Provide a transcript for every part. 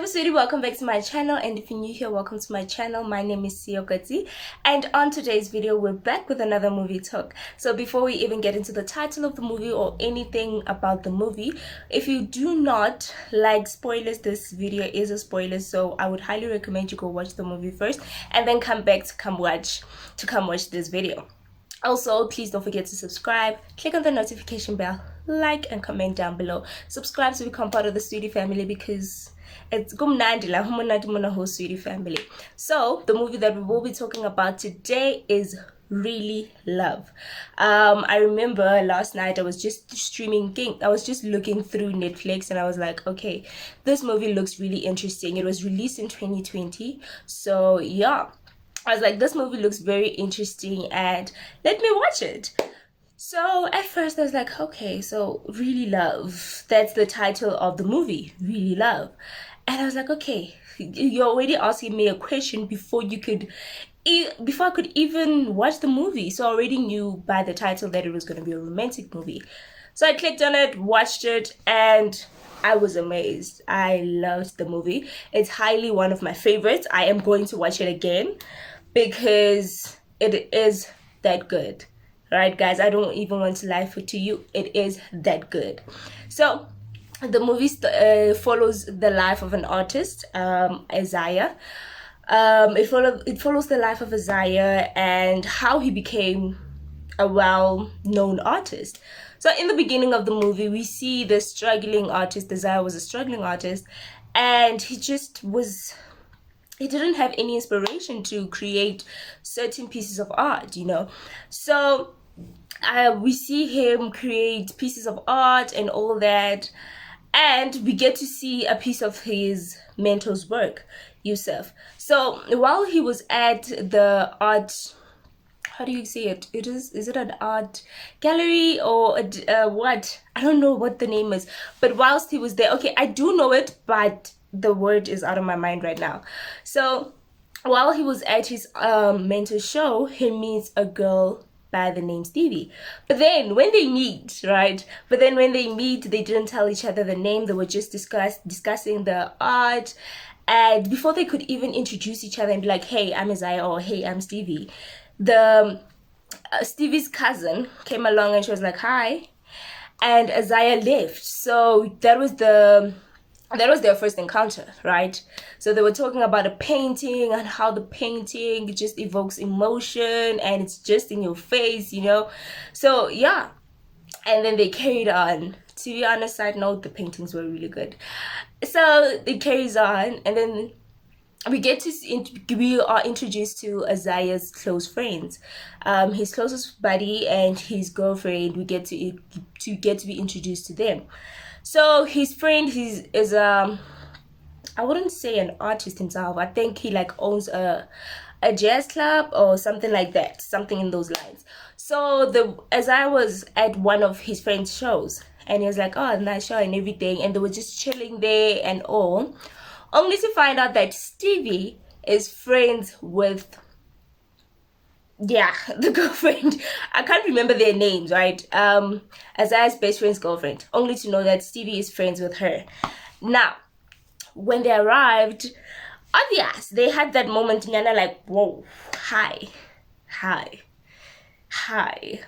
Hi sweetie, welcome back to my channel, and if you're new here, welcome to my channel. My name is Kotsi, and on today's video we're back with another movie talk. So before we even get into the title of the movie or anything about the movie, if you do not like spoilers, this video is a spoiler, so I would highly recommend you go watch the movie first and then come back to watch this video. Also, please don't forget to subscribe, click on the notification bell, like and comment down below. Subscribe to become part of the Sweetie family because it's gumnandi la humunati muna whole Sweetie family. So the movie that we will be talking about today is Really Love. I remember last night I was just looking through Netflix and I was like, okay, this movie looks really interesting. It was released in 2020, so yeah, I was like, this movie looks very interesting and let me watch it. So at first I was like, okay, so Really Love, that's the title of the movie, Really Love. And I was like, okay, you're already asking me a question before I could even watch the movie. So I already knew by the title that it was going to be a romantic movie. So I clicked on it, watched it, and I was amazed. I loved the movie. It's highly one of my favorites. I am going to watch it again because it is that good. Right, guys? I don't even want to lie to you. It is that good. So the movie follows the life of an artist, Isaiah. It follows the life of Isaiah and how he became a well-known artist. So in the beginning of the movie, we see the struggling artist. Isaiah was a struggling artist, and he didn't have any inspiration to create certain pieces of art, So we see him create pieces of art and all that, and we get to see a piece of his mentor's work, Yusuf. So while he was at the art, how do you say it? Is it an art gallery or what? I don't know what the name is. But whilst he was there, okay, I do know it, but the word is out of my mind right now. So while he was at his mentor's show, he meets a girl by the name Stevie. But then when they meet, they didn't tell each other the name. They were just discussing the art. And before they could even introduce each other and be like, hey, I'm Isaiah, or hey, I'm Stevie, the Stevie's cousin came along and she was like, hi. And Isaiah left. So that was their first encounter, right? So they were talking about a painting and how the painting just evokes emotion and it's just in your face, So yeah, and then they carried on. To be on a side note, the paintings were really good. So it carries on, and then we are introduced to Isaiah's close friends, his closest buddy and his girlfriend. We get to be introduced to them. So his friend, is I wouldn't say an artist himself. I think he owns a jazz club or something like that, something in those lines. So as I was at one of his friend's shows, and he was like, oh, nice show and everything, and they were just chilling there and all, only to find out that Stevie is friends with, the girlfriend. I can't remember their names, right? Isaiah's best friend's girlfriend. Only to know that Stevie is friends with her. Now, when they arrived, obvious, they had that moment, Nyana, like, whoa, hi.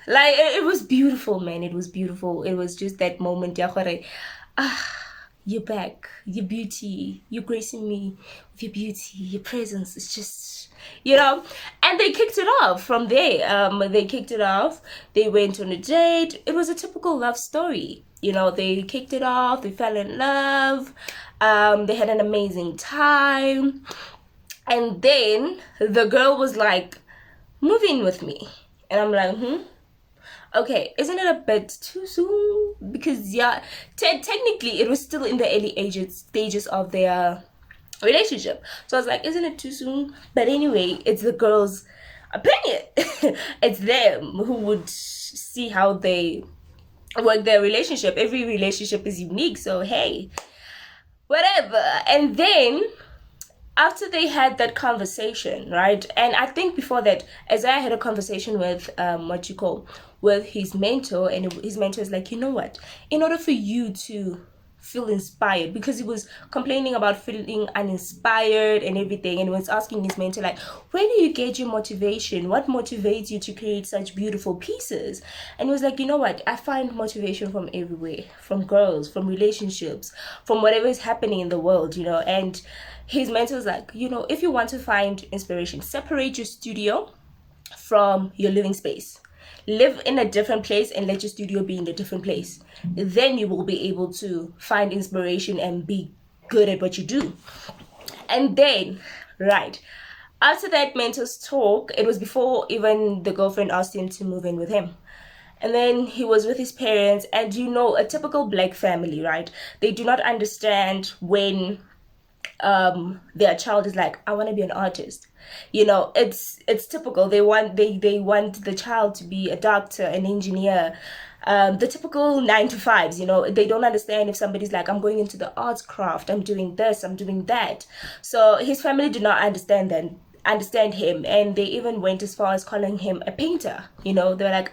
Like, it was beautiful, man. It was beautiful. It was just that moment, you're back, your beauty, you're gracing me with your beauty, your presence. It's just, and they kicked it off from there. They went on a date. It was a typical love story. They kicked it off, they fell in love, they had an amazing time, and then the girl was like, move in with me. And I'm like, okay, isn't it a bit too soon? Because technically it was still in the early stages of their relationship. So I was like, isn't it too soon? But anyway, it's the girl's opinion. It's them who would see how they work their relationship. Every relationship is unique, so hey, whatever. And then after they had that conversation, right? And I think before that, Isaiah had a conversation with with his mentor, and his mentor is like, you know what? In order for you to feel inspired, because he was complaining about feeling uninspired and everything, and was asking his mentor like, where do you get your motivation? What motivates you to create such beautiful pieces? And he was like, you know what, I find motivation from everywhere, from girls, from relationships, from whatever is happening in the world, you know. And his mentor was like, you know, if you want to find inspiration, separate your studio from your living space. Live in a different place and let your studio be in a different place. Then you will be able to find inspiration and be good at what you do. And then, right, after that mentor's talk, it was before even the girlfriend asked him to move in with him. And then he was with his parents, and you know, a typical black family, right? They do not understand when their child is like, I want to be an artist. You know, it's typical. They want the child to be a doctor, an engineer, the typical 9 to 5s. You know, they don't understand if somebody's like, I'm going into the arts craft, I'm doing this, I'm doing that. So his family did not understand him, and they even went as far as calling him a painter. You know, they're like,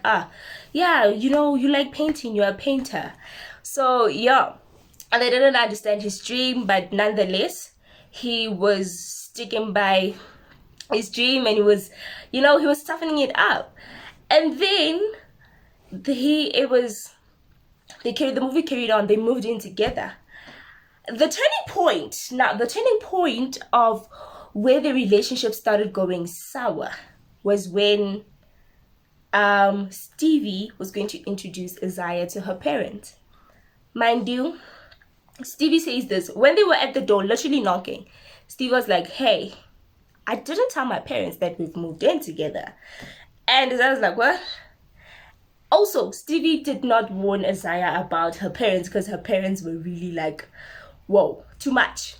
yeah, you know, you like painting, you're a painter. So yeah, and they didn't understand his dream, but nonetheless, he was sticking by his dream, and he was, you know, he was toughening it up. And then the movie carried on. They moved in together. The turning point of where the relationship started going sour was when Stevie was going to introduce Isaiah to her parents. Mind you, Stevie says this when they were at the door, literally knocking. Stevie was like, hey, I didn't tell my parents that we've moved in together. And Isaiah was like, what? Also, Stevie did not warn Isaiah about her parents, because her parents were really like, whoa, too much.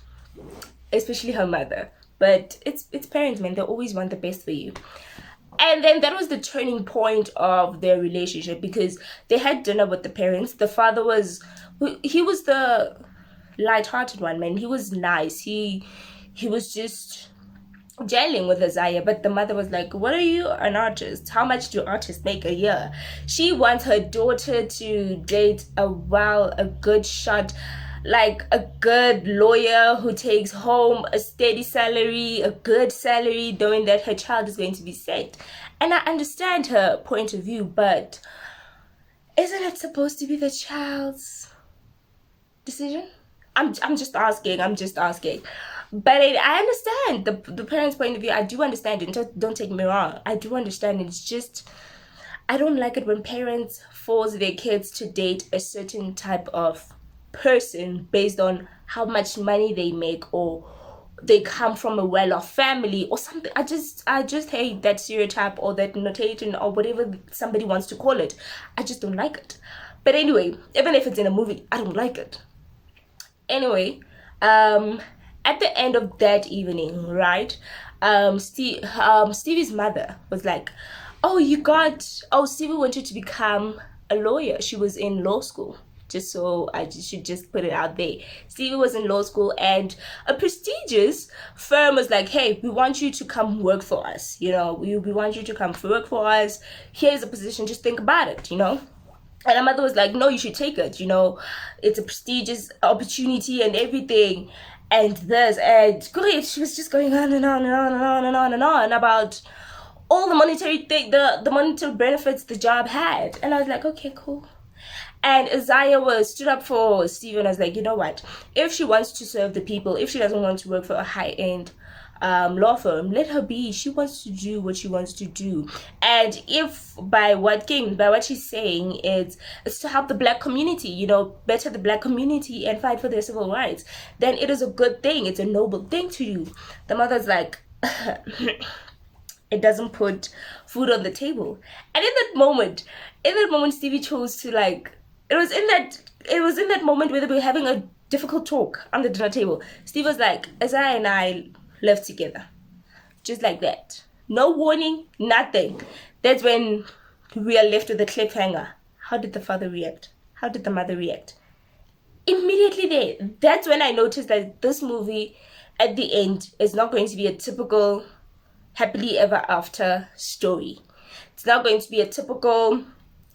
Especially her mother. But it's parents, man. They always want the best for you. And then that was the turning point of their relationship, because they had dinner with the parents. The father was the light-hearted one, man. He was nice. He was just gelling with Isaiah, but the mother was like, what are you, an artist? How much do artists make a year? She wants her daughter to date a good shot, like a good lawyer who takes home a steady salary, a good salary, knowing that her child is going to be set. And I understand her point of view, but isn't it supposed to be the child's decision? I'm just asking. But I understand the parents' point of view. I do understand it. Don't take me wrong. I do understand it. It's just, I don't like it when parents force their kids to date a certain type of person based on how much money they make, or they come from a well-off family or something. I just hate that stereotype or that notation or whatever somebody wants to call it. I just don't like it. But anyway, even if it's in a movie, I don't like it. Anyway, at the end of that evening, right, Stevie's mother was like, Stevie wanted to become a lawyer. She was in law school. I should just put it out there. Stevie was in law school, and a prestigious firm was like, hey, we want you to come work for us. You know, we want you to come work for us. Here's a position. Just think about it, you know. And her mother was like, no, you should take it. You know, it's a prestigious opportunity and everything. And great, she was just going on and on and on and on and on and on about all the monetary the monetary benefits the job had. And I was like, okay, cool. And Isaiah stood up for Stevie and was like, you know what? If she wants to serve the people, if she doesn't want to work for a high-end law firm, let her be. She wants to do what she wants to do. And if by what she's saying it's to help the black community, you know, better the black community and fight for their civil rights, then it is a good thing. It's a noble thing to do. The mother's like, it doesn't put food on the table. And in that moment, Stevie chose to like, it was in that moment where they were having a difficult talk on the dinner table. Steve was like, Isaiah and I live together. Just like that. No warning, nothing. That's when we are left with a cliffhanger. How did the father react? How did the mother react? Immediately there. That's when I noticed that this movie at the end is not going to be a typical happily ever after story. It's not going to be a typical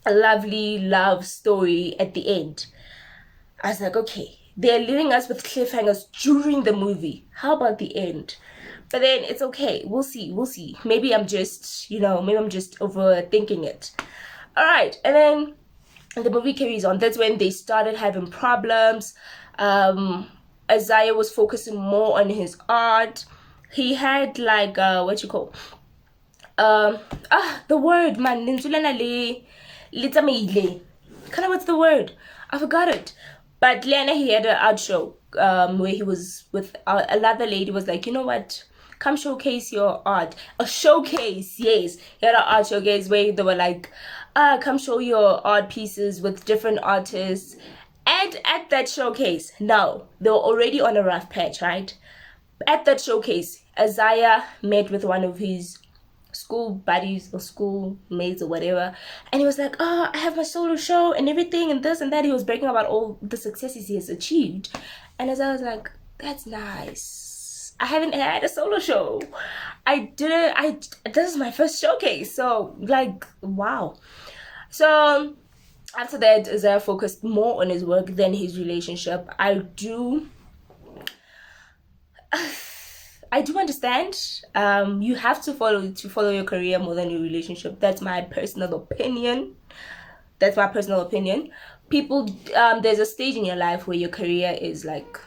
lovely love story at the end. I was like, okay, they're leaving us with cliffhangers during the movie. How about the end? But then it's okay. We'll see. Maybe I'm just, maybe I'm just overthinking it. All right, and then the movie carries on. That's when they started having problems. Isaiah was focusing more on his art. He had like what you call the word man what's the word? I forgot it. But Lena, he had an art show where he was with another lady. Was like, you know what, come showcase your art. A showcase, yes. He had an art showcase where they were like, come show your art pieces with different artists. And at that showcase, now they were already on a rough patch, right? At that showcase, Isaiah met with one of his school buddies or school mates or whatever, and he was like, oh, I have my solo show and everything and this and that. He was bragging about all the successes he has achieved, and as I was like, that's nice. I haven't had a solo show. This is my first showcase, so like, wow. So after that, Isaiah focused more on his work than his relationship. I do understand. You have to follow your career more than your relationship. That's my personal opinion. People, there's a stage in your life where your career is like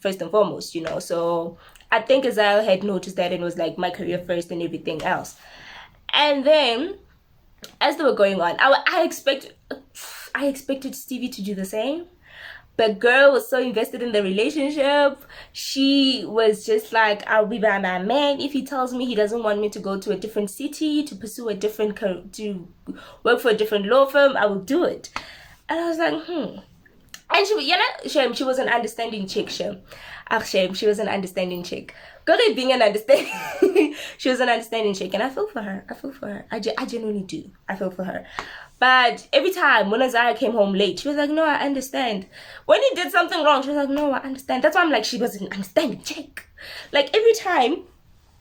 first and foremost, So I think Isaiah had noticed that and was like, my career first and everything else. And then as they were going on, I expected Stevie to do the same. But girl was so invested in the relationship. She was just like, I'll be by my man. If he tells me he doesn't want me to go to a different city, to pursue to work for a different law firm, I will do it. And I was like, And she was an understanding chick, she was an understanding chick. Girl, being an understanding, she was an understanding chick. And I feel for her. I genuinely do. I feel for her. But every time when Isaiah came home late, she was like, no, I understand. When he did something wrong, she was like, no, I understand. That's why I'm like, she was an understanding chick. Like every time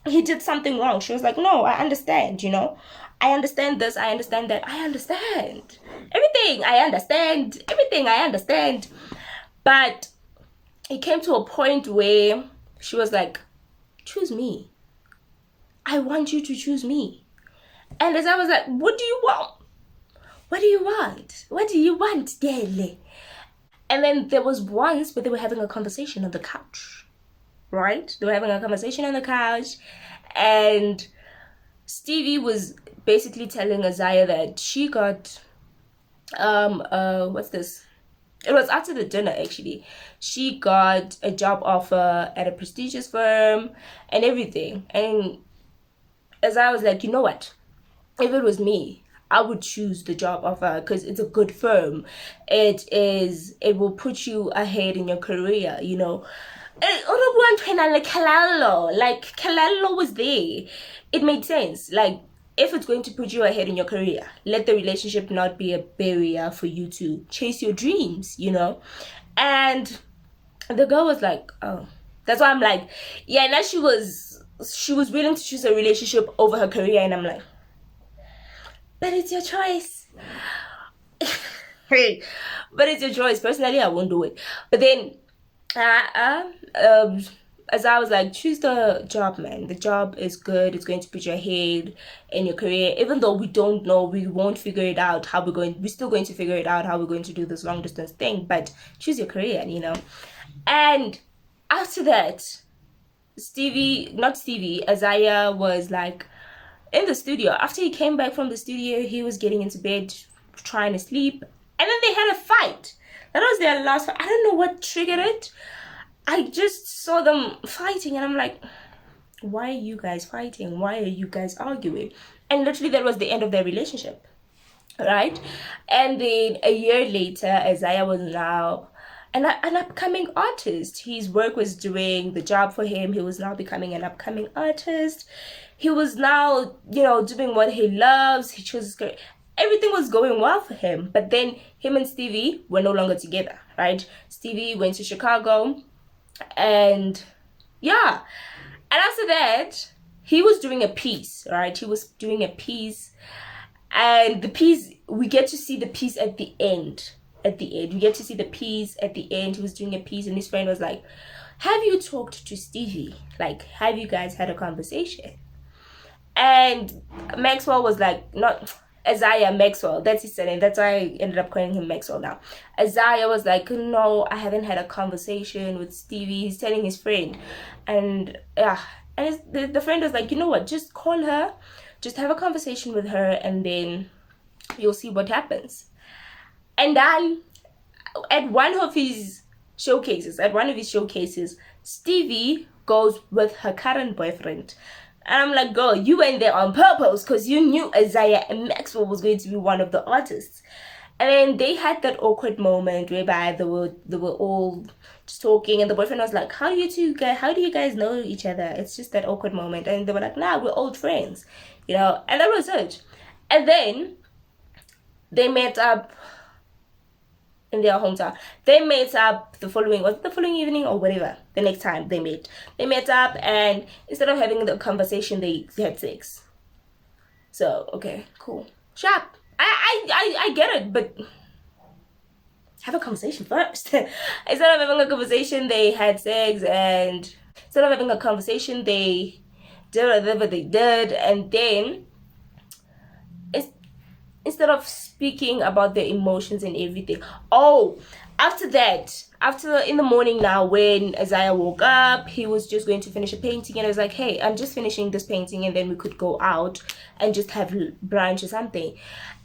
he did something wrong, she was like, no, I understand, I understand this, I understand that, I understand. Everything, I understand. But it came to a point where she was like, choose me. I want you to choose me. And as I was like, what do you want? What do you want, Dele? And then there was once where they were having a conversation on the couch, right? They were having a conversation on the couch, and Stevie was basically telling Isaiah that she got, what's this? It was after the dinner, actually. She got a job offer at a prestigious firm and everything. And Isaiah was like, you know what? If it was me, I would choose the job offer because it's a good firm. It will put you ahead in your career, Like Kalalo was there. It made sense. Like, if it's going to put you ahead in your career, let the relationship not be a barrier for you to chase your dreams, And the girl was like, oh. That's why I'm like, yeah, now she was willing to choose a relationship over her career, and I'm like, but it's your choice. But it's your choice. Personally, I won't do it. But then, as I was like, choose the job, man. The job is good. It's going to put you ahead in your career. Even though we don't know, we won't figure it out how we're still going to figure it out how we're going to do this long distance thing. But choose your career, And after that, Isaiah was like, in the studio. After he came back from the studio, he was getting into bed, trying to sleep, and then they had a fight. That was their last fight. I don't know what triggered it. I just saw them fighting, and I'm like, why are you guys fighting? Why are you guys arguing? And literally, that was the end of their relationship, right? And then a year later, Isaiah was now an upcoming artist. His work was doing the job for him. He was now becoming an upcoming artist. He was now, doing what he loves. He chose everything was going well for him. But then him and Stevie were no longer together, right? Stevie went to Chicago, and yeah. And after that, he was doing a piece, right? He was doing a piece, and the piece, we get to see the piece at the end. at the end. We get to see the piece at the end. He was doing a piece, and his friend was like, have you talked to Stevie? Like, have you guys had a conversation? And Maxwell was like, not Isaiah, Maxwell, that's his name. That's why I ended up calling him Maxwell now. Isaiah was like, no, I haven't had a conversation with Stevie. He's telling his friend. And yeah, and the friend was like, you know what, just call her, just have a conversation with her, and then you'll see what happens. And then at one of his showcases, Stevie goes with her current boyfriend. And I'm like, girl, you went there on purpose because you knew Isaiah and Maxwell was going to be one of the artists. And then they had that awkward moment whereby they were all just talking, and the boyfriend was like, how do you guys know each other? It's just that awkward moment. And they were like, nah, we're old friends, you know. And that was it. And then they met up in their hometown. They met up the following evening or whatever. The next time they met up, and instead of having the conversation, they had sex. So okay, cool, sharp. I get it, but have a conversation first. Instead of having a conversation, they had sex, and instead of having a conversation, they did whatever they did, and then instead of speaking about their emotions and everything. Oh, after in the morning now, when Isaiah woke up, he was just going to finish a painting, and I was like, hey, I'm just finishing this painting, and then we could go out and just have brunch or something.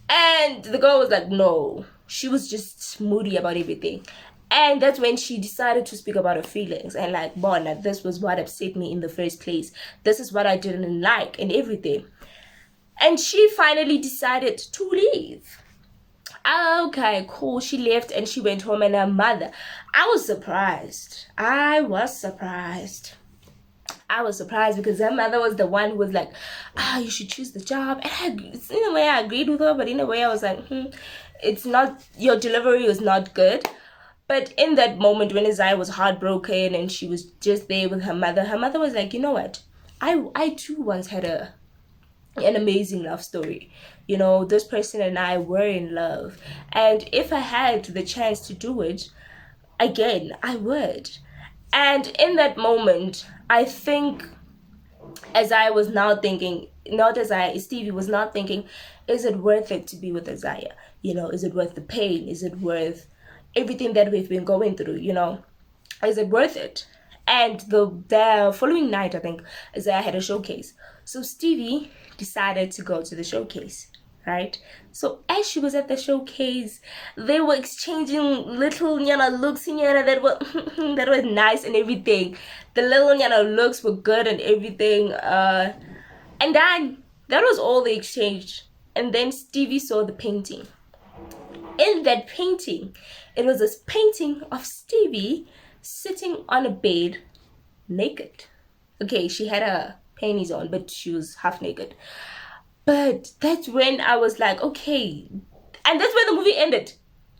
And the girl was like, no. She was just moody about everything. And that's when she decided to speak about her feelings, and like, Bona, this was what upset me in the first place. This is what I didn't like and everything. And she finally decided to leave. Okay, cool. She left and she went home, and her mother, I was surprised because her mother was the one who was like, you should choose the job. And in a way I agreed with her, but in a way I was like, it's not, your delivery was not good. But in that moment when Isaiah was heartbroken and she was just there with her mother was like, you know what, I too once had an amazing love story. You know, this person and I were in love, and if I had the chance to do it again, I would. And in that moment, I think Stevie was not thinking, is it worth it to be with Isaiah? You know, is it worth the pain? Is it worth everything that we've been going through? You know, is it worth it? And the following night, I think, Isaiah had a showcase. So Stevie decided to go to the showcase, right? So as she was at the showcase, they were exchanging little looks that were nice and everything. The little looks were good and everything. And then that was all they exchanged. And then Stevie saw the painting. In that painting, it was this painting of Stevie sitting on a bed naked. Okay, she had her panties on, but she was half naked. But that's when I was like, okay. And that's when the movie ended.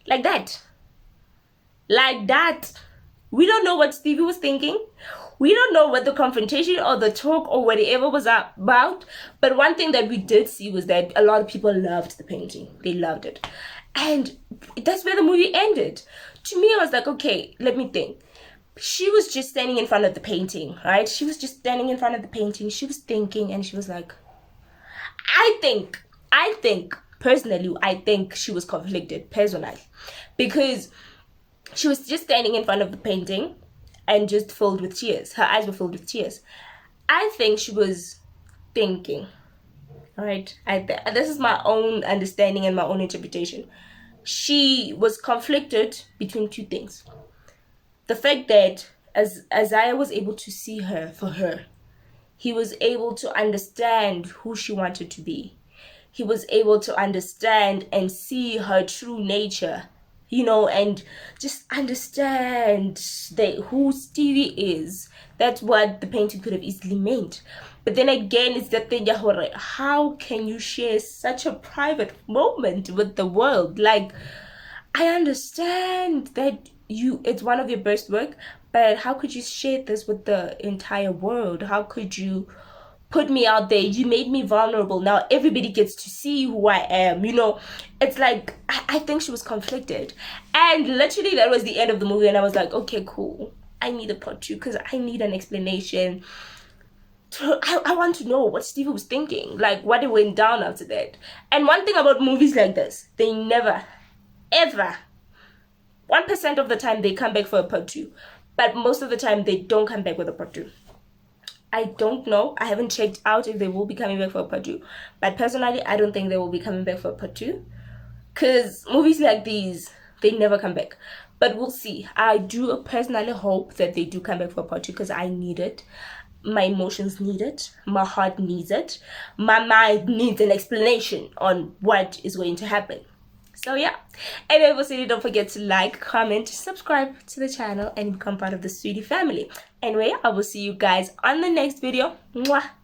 Like that. We don't know what Stevie was thinking. We don't know what the confrontation or the talk or whatever was about. But one thing that we did see was that a lot of people loved the painting. They loved it. And that's where the movie ended. To me, I was like, okay, let me think. She was just standing in front of the painting, right? She was just standing in front of the painting. She was thinking, and she was like, I think, personally, I think she was conflicted, personally. Because she was just standing in front of the painting and just filled with tears. Her eyes were filled with tears. I think she was thinking, right? This is my own understanding and my own interpretation. She was conflicted between two things. The fact that as Isaiah was able to see her for her, he was able to understand who she wanted to be. He was able to understand and see her true nature, you know, and just understand who Stevie is. That's what the painting could have easily meant. But then again, it's that thing, how can you share such a private moment with the world? Like, I understand that it's one of your best work, but how could you share this with the entire world? How could you put me out there, you made me vulnerable, now everybody gets to see who I am, you know. It's like I think she was conflicted, and literally that was the end of the movie, and I was like, okay, cool, I need a part 2 because I need an explanation. I want to know what Stevie was thinking, like what it went down after that. And one thing about movies like this, they never ever, 1% of the time they come back for a part 2, but most of the time they don't come back with a part 2. I don't know, I haven't checked out if they will be coming back for a part 2, but personally I don't think they will be coming back for a part 2, because movies like these, they never come back. But we'll see. I do personally hope that they do come back for a part 2 because I need it. My emotions need it, my heart needs it, my mind needs an explanation on what is going to happen. So yeah, anyway, also don't forget to like, comment, subscribe to the channel, and become part of the Sweetie family. Anyway, I will see you guys on the next video. Mwah.